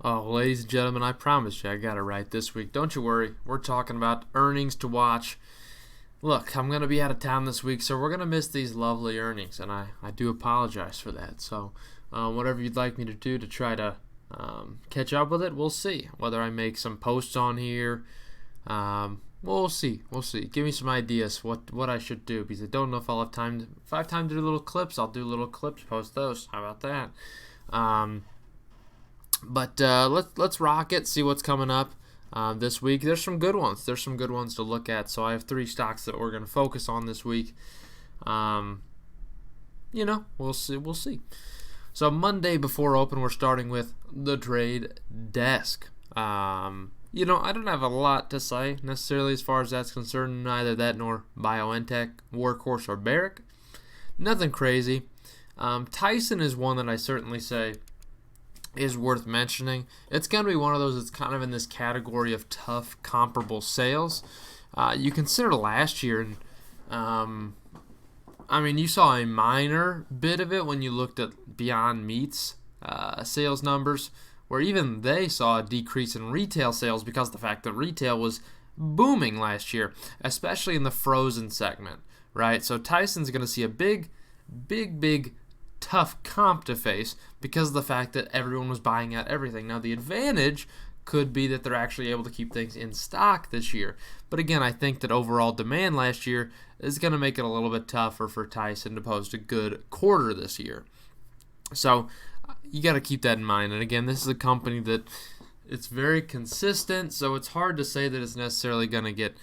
Oh, ladies and gentlemen, I promised you I got it right this week. Don't you worry. We're talking about earnings to watch. Look, I'm going to be out of town this week, so we're going to miss these lovely earnings, and I do apologize for that. So whatever you'd like me to do to try to catch up with it, we'll see. Whether I make some posts on here, we'll see. We'll see. Give me some ideas what I should do, because I don't know if I'll have time. If I have time to do little clips, I'll do little clips, post those. How about that? But let's rock it, see what's coming up this week. There's some good ones. There's some good ones to look at. So I have 3 stocks that we're going to focus on this week. We'll see. We'll see. So Monday before open, we're starting with the trade desk. I don't have a lot to say necessarily as far as that's concerned. Neither that nor BioNTech, Workhorse, or Barrick. Nothing crazy. Tyson is one that I certainly say is worth mentioning. It's going to be one of those that's kind of in this category of tough comparable sales. You consider last year, and you saw a minor bit of it when you looked at Beyond Meat's sales numbers, where even they saw a decrease in retail sales because of the fact that retail was booming last year, especially in the frozen segment, right? So Tyson's going to see a big tough comp to face because of the fact that everyone was buying out everything. Now, the advantage could be that they're actually able to keep things in stock this year. But again, I think that overall demand last year is going to make it a little bit tougher for Tyson to post a good quarter this year. So you got to keep that in mind. And again, this is a company that it's very consistent, so it's hard to say that it's necessarily going to get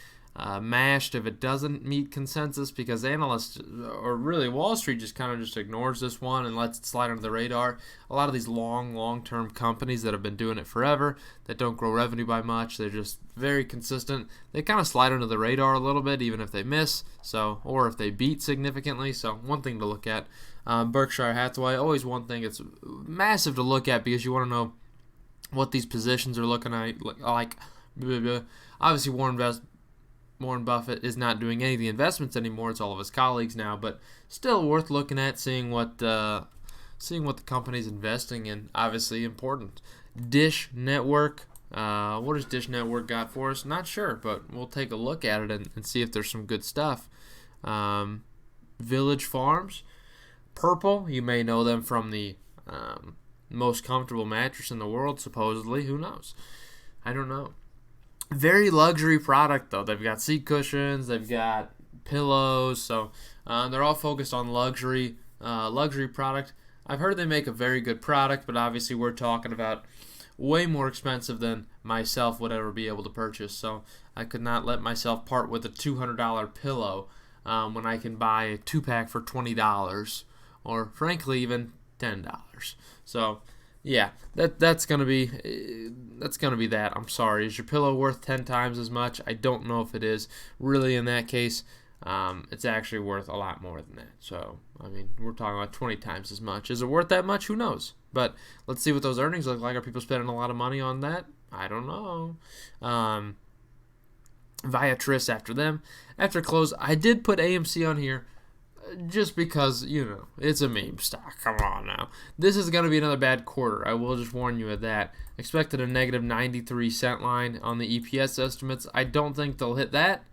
mashed if it doesn't meet consensus, because analysts, or really Wall Street, just kind of just ignores this one and lets it slide under the radar. A lot of these long-term companies that have been doing it forever, that don't grow revenue by much, they're just very consistent. They kind of slide under the radar a little bit, even if they miss, or if they beat significantly. So one thing to look at. Berkshire Hathaway, always one thing. It's massive to look at because you want to know what these positions are looking like. Obviously, Warren Buffett is not doing any of the investments anymore. It's all of his colleagues now, but still worth looking at, seeing what the company's investing in. Obviously important. Dish Network. What has Dish Network got for us? Not sure, but we'll take a look at it and see if there's some good stuff. Village Farms. Purple. You may know them from the most comfortable mattress in the world, supposedly. Who knows? I don't know. Very luxury product, though. They've got seat cushions, they've got pillows, so they're all focused on luxury product. I've heard they make a very good product, but obviously we're talking about way more expensive than myself would ever be able to purchase, so I could not let myself part with a $200 pillow when I can buy a 2-pack for $20, or frankly even $10. So yeah, that's gonna be that. I'm sorry. Is your pillow worth 10 times as much? I don't know if it is. Really, in that case, it's actually worth a lot more than that. So, we're talking about 20 times as much. Is it worth that much? Who knows? But let's see what those earnings look like. Are people spending a lot of money on that? I don't know. Viatris after them. After close, I did put AMC on here just because, it's a meme stock. Come on now. This is going to be another bad quarter. I will just warn you of that. Expected a negative 93-cent line on the EPS estimates. I don't think they'll hit that.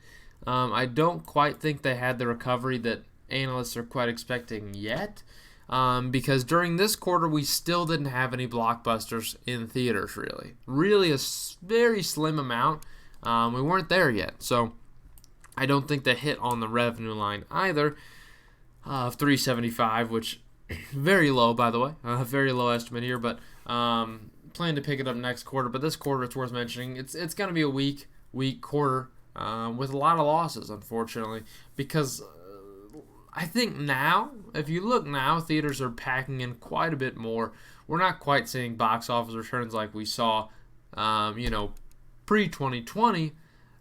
I don't quite think they had the recovery that analysts are quite expecting yet. Because during this quarter, we still didn't have any blockbusters in theaters, really. Really a very slim amount. We weren't there yet. So I don't think they hit on the revenue line either. Of 375, which very low, by the way. Very low estimate here, but plan to pick it up next quarter. But this quarter, it's worth mentioning. It's going to be a weak quarter with a lot of losses, unfortunately, because I think now, if you look now, theaters are packing in quite a bit more. We're not quite seeing box office returns like we saw, pre-2020.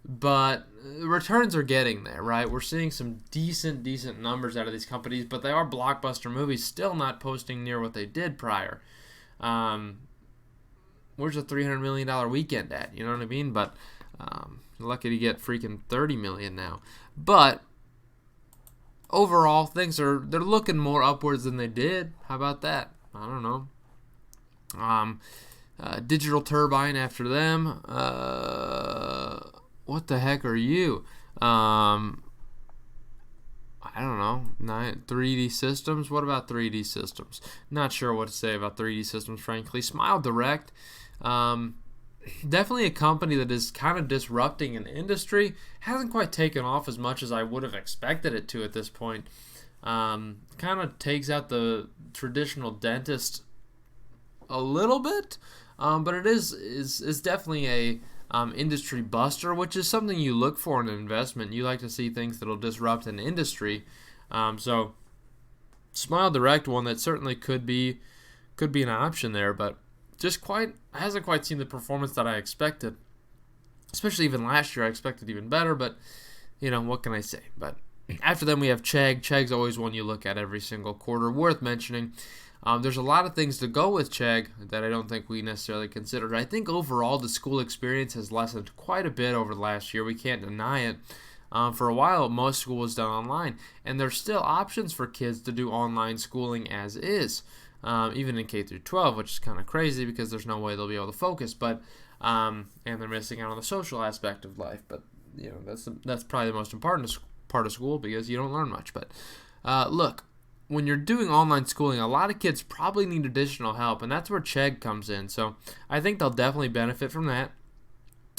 But returns are getting there, right? We're seeing some decent numbers out of these companies, but they are blockbuster movies, still not posting near what they did prior. Where's a $300 million weekend at? You know what I mean? But lucky to get freaking $30 million now. But overall, they're looking more upwards than they did. How about that? I don't know. Digital Turbine after them. What the heck are you? I don't know. 3D Systems? What about 3D Systems? Not sure what to say about 3D Systems, frankly. Smile Direct. Definitely a company that is kind of disrupting an industry. Hasn't quite taken off as much as I would have expected it to at this point. Kind of takes out the traditional dentist a little bit, but it is definitely a industry buster, which is something you look for in an investment. You like to see things that'll disrupt an industry. So Smile Direct, one that certainly could be an option there, but hasn't quite seen the performance that I expected. Especially even last year, I expected even better, but what can I say? But after them, we have Chegg. Chegg's always one you look at every single quarter, worth mentioning. There's a lot of things to go with Chegg that I don't think we necessarily considered. I think overall the school experience has lessened quite a bit over the last year. We can't deny it. For a while, most school was done online, and there's still options for kids to do online schooling as is, even in K through 12, which is kind of crazy because there's no way they'll be able to focus. But and they're missing out on the social aspect of life. But that's probably the most important part of school because you don't learn much. But look. When you're doing online schooling, a lot of kids probably need additional help, and that's where Chegg comes in. So I think they'll definitely benefit from that.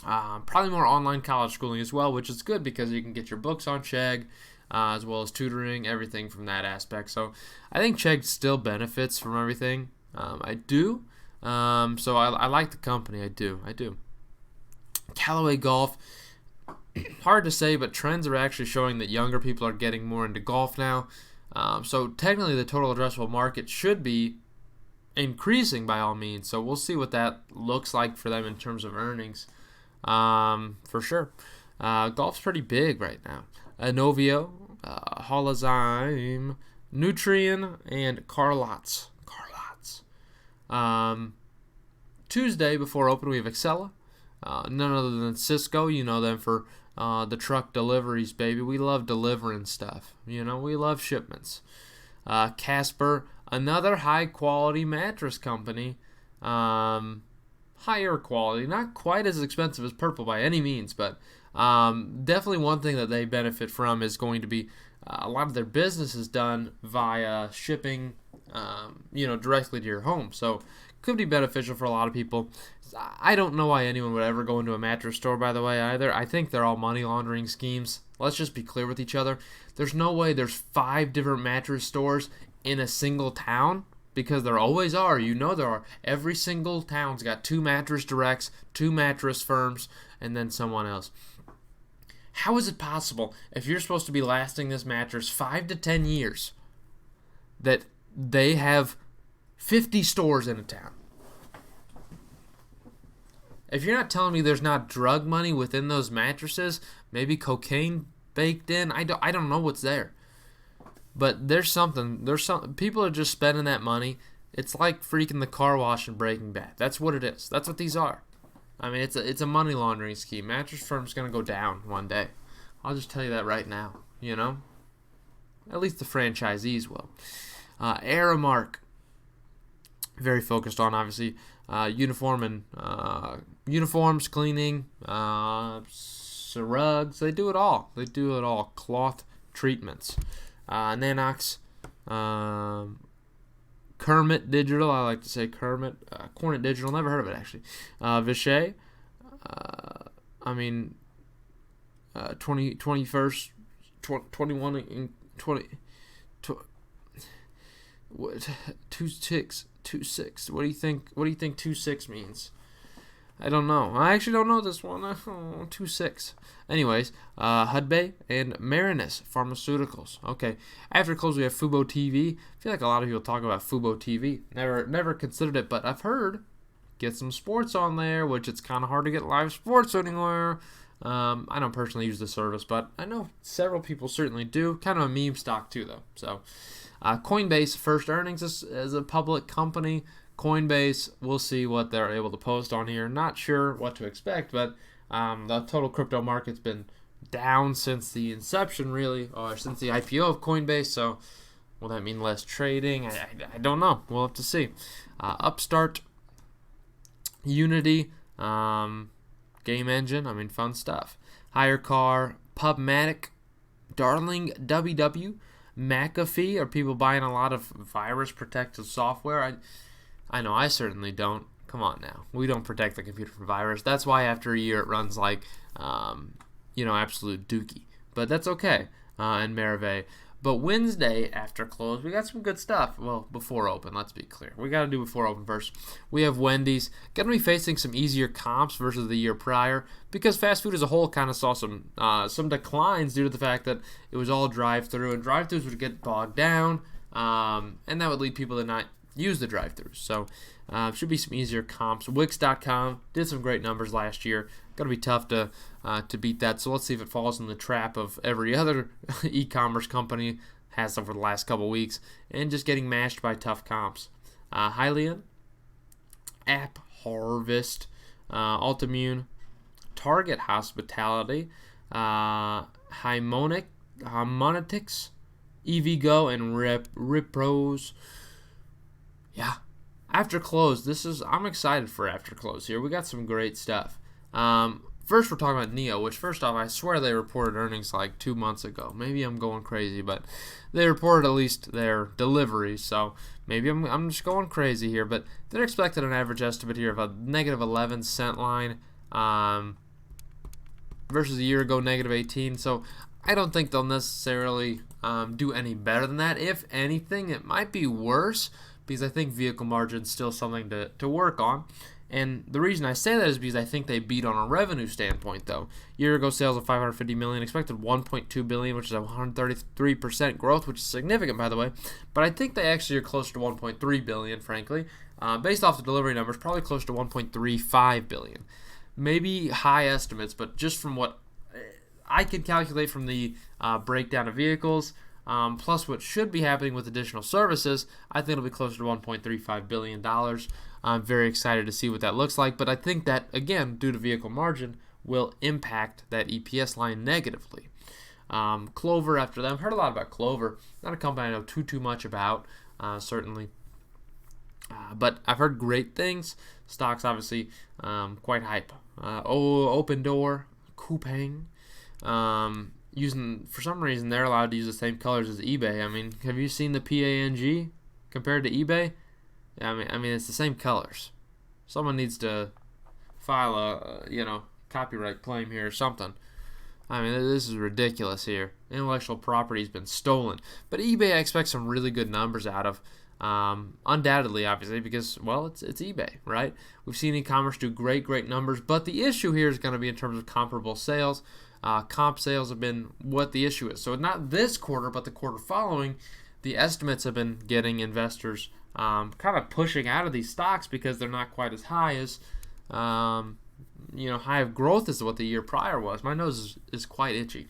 Probably more online college schooling as well, which is good because you can get your books on Chegg, as well as tutoring, everything from that aspect. So I think Chegg still benefits from everything. I do. So I like the company. I do. Callaway Golf. Hard to say, but trends are actually showing that younger people are getting more into golf now. So technically the total addressable market should be increasing by all means. So we'll see what that looks like for them in terms of earnings. For sure. Golf's pretty big right now. Inovio, Holozyme, Nutrien, and Carlots. Tuesday before open we have Excella. None other than Cisco. You know them for the truck deliveries, baby. We love delivering stuff. We love shipments. Casper, another high-quality mattress company. Higher quality. Not quite as expensive as Purple by any means, but definitely one thing that they benefit from is going to be a lot of their business is done via shipping, directly to your home. So could be beneficial for a lot of people. I don't know why anyone would ever go into a mattress store, by the way, either. I think they're all money laundering schemes. Let's just be clear with each other. There's no way there's 5 different mattress stores in a single town, because there always are. There are. Every single town's got 2 mattress directs, 2 mattress firms, and then someone else. How is it possible, if you're supposed to be lasting this mattress 5 to 10 years, that they have 50 stores in a town? If you're not telling me there's not drug money within those mattresses, maybe cocaine baked in, I don't know what's there. But there's something. People are just spending that money. It's like freaking the car wash in Breaking Bad. That's what it is. That's what these are. I mean, it's a money laundering scheme. Mattress firm's gonna go down one day. I'll just tell you that right now. At least the franchisees will. Aramark, very focused on obviously uniforms, cleaning, rugs. They do it all. Cloth treatments. Nanox, Kermit Digital. I like to say Kermit. Cornet Digital. Never heard of it actually. Vishay. 21 and 20. 26. What do you think 26 means? I don't know. I actually don't know this one. 26. Anyways, Hudbay and Marinus Pharmaceuticals. Okay. After close, we have Fubo TV. I feel like a lot of people talk about Fubo TV. Never considered it, but I've heard get some sports on there, which it's kind of hard to get live sports anywhere. I don't personally use the service, but I know several people certainly do. Kind of a meme stock too, though. So, Coinbase first earnings as a public company. Coinbase, we'll see what they're able to post on here. Not sure what to expect, but the total crypto market's been down since the inception, really, or since the IPO of Coinbase. So, will that mean less trading? I don't know. We'll have to see. Upstart, Unity, game engine. I mean, fun stuff. Hire Car, Pubmatic, Darling, WW, McAfee. Are people buying a lot of virus protective software? I know I certainly don't. Come on now. We don't protect the computer from virus. That's why after a year it runs like, absolute dookie. But that's okay. And Merave. But Wednesday after close, we got some good stuff. Well, before open, let's be clear. We got to do before open first. We have Wendy's. Going to be facing some easier comps versus the year prior because fast food as a whole kind of saw some declines due to the fact that it was all drive-through, and drive-thrus would get bogged down, and that would lead people to not use the drive-thrus. So should be some easier comps. Wix.com did some great numbers last year. Going to be tough to beat that. So let's see if it falls in the trap of every other e-commerce company has over the last couple weeks and just getting mashed by tough comps. Hylian, App Harvest, Altimmune, Target Hospitality, Harmonetics, EVgo, and Ripros. Yeah. After close, I'm excited for after close here. We got some great stuff. First, we're talking about Neo, which first off, I swear they reported earnings like 2 months ago. Maybe I'm going crazy, but they reported at least their deliveries, so maybe I'm just going crazy here. But they're expecting an average estimate here of a negative 11 cent line versus a year ago, negative 18. So I don't think they'll necessarily do any better than that. If anything, it might be worse, because I think vehicle margin is still something to work on. And the reason I say that is because I think they beat on a revenue standpoint, though. Year ago sales of $550 million, expected $1.2 billion, which is a 133% growth, which is significant, by the way. But I think they actually are closer to $1.3 billion, frankly. Based off the delivery numbers, probably close to $1.35 billion. Maybe high estimates, but just from what I can calculate from the breakdown of vehicles, plus what should be happening with additional services, I think it'll be closer to $1.35 billion. I'm very excited to see what that looks like, but I think that, again, due to vehicle margin, will impact that EPS line negatively. Clover after them. I've heard a lot about Clover. Not a company I know too much about, certainly. But I've heard great things. Stock's obviously quite hype. Open Door, Coupang. For some reason, they're allowed to use the same colors as eBay. I mean, have you seen the PANG compared to eBay? I mean, it's the same colors. Someone needs to file a copyright claim here or something. I mean, this is ridiculous here. Intellectual property has been stolen. But eBay, I expect some really good numbers out of. Undoubtedly, obviously, because, well, it's eBay, right? We've seen e-commerce do great numbers, but the issue here is going to be in terms of comparable sales. Comp sales have been what the issue is. So not this quarter, but the quarter following, the estimates have been getting investors kind of pushing out of these stocks because they're not quite as high as, high of growth as what the year prior was. My nose is quite itchy.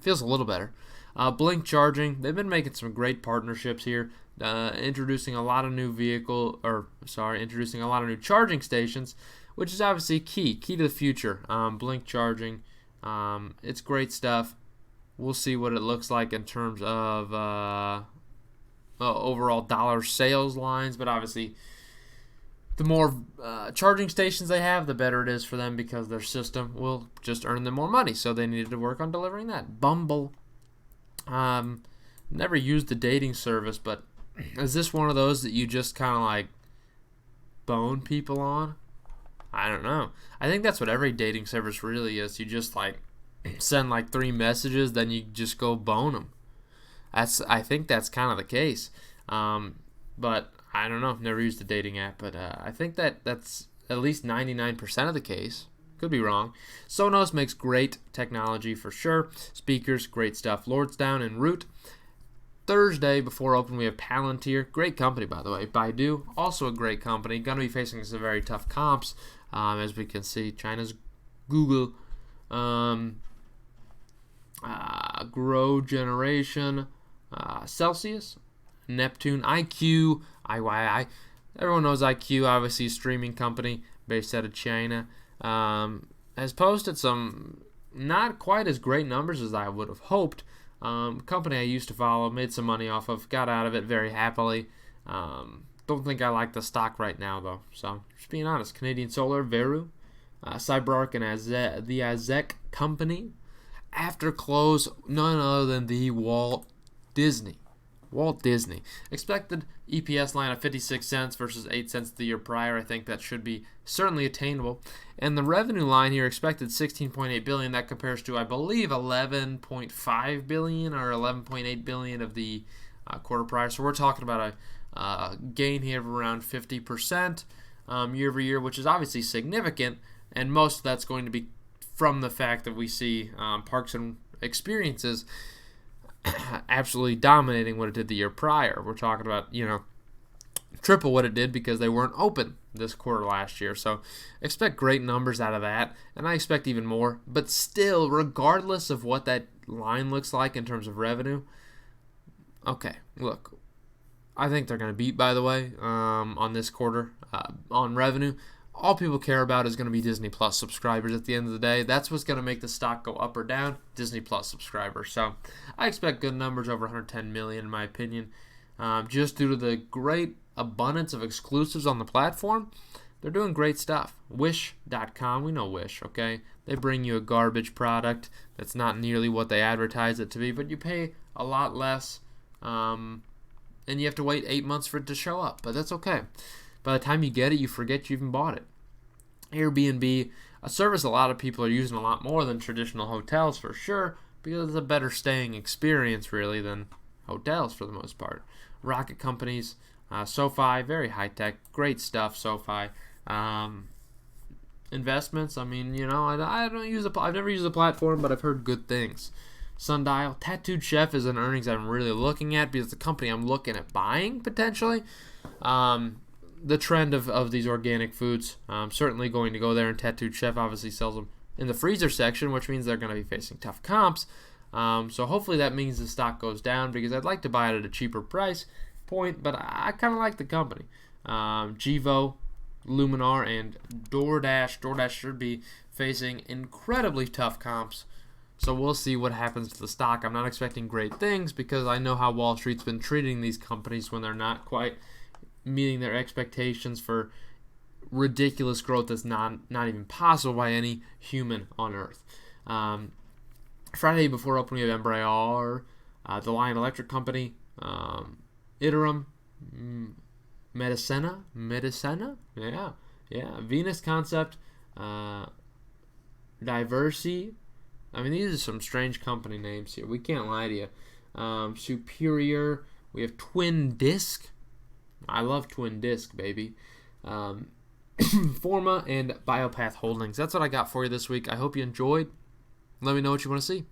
Feels a little better. Blink Charging, they've been making some great partnerships here, introducing a lot of new charging stations, which is obviously key to the future. Blink Charging, it's great stuff. We'll see what it looks like in terms of overall dollar sales lines, but obviously the more charging stations they have, the better it is for them because their system will just earn them more money, so they needed to work on delivering that. Bumble, never used the dating service, but is this one of those that you just kind of like bone people on? I don't know. I think that's what every dating service really is. You just like send like 3 messages, then you just go bone them. I think that's kind of the case. But I don't know. Never used a dating app, but I think that's at least 99% of the case. Could be wrong. Sonos makes great technology for sure. Speakers, great stuff. Lordstown and Root. Thursday before open, we have Palantir. Great company, by the way. Baidu, also a great company. Going to be facing some very tough comps. As we can see, China's Google. Grow Generation. Celsius. Neptune. IQ. IYI. Everyone knows IQ, obviously a streaming company based out of China. Has posted some not quite as great numbers as I would have hoped. Company I used to follow, made some money off of, got out of it very happily. Don't think I like the stock right now, though. So, just being honest. Canadian Solar, Veru, Cyberark, and the Azek Company. After close, none other than the Walt Disney. Expected EPS line of 56 cents versus 8 cents the year prior. I think that should be certainly attainable. And the revenue line here expected 16.8 billion. That compares to, I believe, 11.5 billion or 11.8 billion of the quarter prior. So we're talking about a gain here of around 50% year over year, which is obviously significant. And most of that's going to be from the fact that we see Parks and Experiences absolutely dominating what it did the year prior. We're talking about, triple what it did because they weren't open this quarter last year. So expect great numbers out of that, and I expect even more. But still, regardless of what that line looks like in terms of revenue, okay, look, I think they're going to beat, by the way, on this quarter on revenue. All people care about is going to be Disney Plus subscribers at the end of the day. That's what's going to make the stock go up or down, Disney Plus subscribers. So I expect good numbers, over 110 million in my opinion, just due to the great abundance of exclusives on the platform. They're doing great stuff. Wish.com, we know Wish, okay? They bring you a garbage product that's not nearly what they advertise it to be, but you pay a lot less, and you have to wait 8 months for it to show up, but that's okay. By the time you get it, you forget you even bought it. Airbnb, a service a lot of people are using a lot more than traditional hotels for sure, because it's a better staying experience really than hotels for the most part. Rocket companies, SoFi, very high tech, great stuff. SoFi. Investments, I mean, I don't use I've never used the platform, but I've heard good things. Sundial, Tattooed Chef is an earnings I'm really looking at because it's a company I'm looking at buying potentially. The trend of these organic foods, certainly going to go there, and Tattooed Chef obviously sells them in the freezer section, which means they're going to be facing tough comps. So hopefully that means the stock goes down because I'd like to buy it at a cheaper price point, but I kind of like the company. Gevo, Luminar, and DoorDash. DoorDash should be facing incredibly tough comps. So we'll see what happens to the stock. I'm not expecting great things because I know how Wall Street's been treating these companies when they're not quite meeting their expectations for ridiculous growth that's not even possible by any human on Earth. Friday before opening of Embraer, the Lion Electric Company, Iterum, Medicina, Venus Concept, Diversey. I mean, these are some strange company names here. We can't lie to you. Superior. We have Twin Disc. I love Twin Disc, baby. Forma and Biopath Holdings. That's what I got for you this week. I hope you enjoyed. Let me know what you want to see.